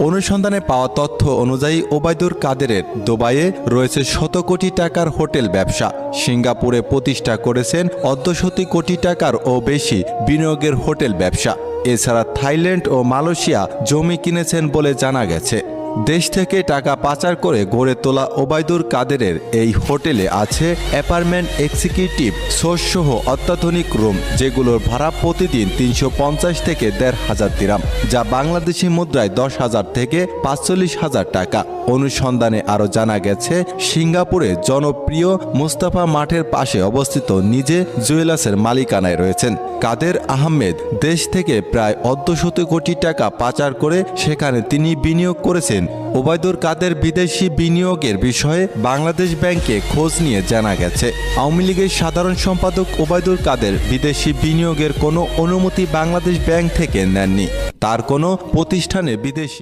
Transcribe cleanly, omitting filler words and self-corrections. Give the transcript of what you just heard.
অনুসন্ধানে পাওয়া তথ্য অনুযায়ী ওবায়দুল কাদেরের দুবাইয়ে রয়েছে শত কোটি টাকার হোটেল ব্যবসা। সিঙ্গাপুরে প্রতিষ্ঠা করেছেন অর্ধশত কোটি টাকার ও বেশি বিনিয়োগের হোটেল ব্যবসা। এছাড়া থাইল্যান্ড ও মালয়েশিয়া জমি কিনেছেন বলে জানা গেছে। দেশ থেকে টাকা পাচার করে গড়ে তোলা ওবায়দুল কাদেরের এই হোটেলে আছে অ্যাপার্টমেন্ট, এক্সিকিউটিভ সোর্স সহ অত্যাধুনিক রুম, যেগুলোর ভাড়া প্রতিদিন 350 থেকে 1,500 দিরহাম, যা বাংলাদেশি মুদ্রায় 10,000 থেকে 45,000 টাকা। অনুসন্ধানে আরও জানা গেছে, সিঙ্গাপুরে জনপ্রিয় মুস্তাফা মাঠের পাশে অবস্থিত নিজে জুয়েলার্সের মালিকানায় রয়েছেন কাদের আহমেদ। দেশ থেকে প্রায় অর্ধশত কোটি টাকা পাচার করে সেখানে তিনি বিনিয়োগ করেছেন। ওবায়দুল কাদের বিদেশি বিনিয়োগের বিষয়ে বাংলাদেশ ব্যাংকে খোঁজ নিয়ে জানা গেছে, আওয়ামী লীগের সাধারণ সম্পাদক ওবায়দুল কাদের বিদেশি বিনিয়োগের কোনো অনুমতি বাংলাদেশ ব্যাংক থেকে নেননি। তার কোনো প্রতিষ্ঠানে বিদেশি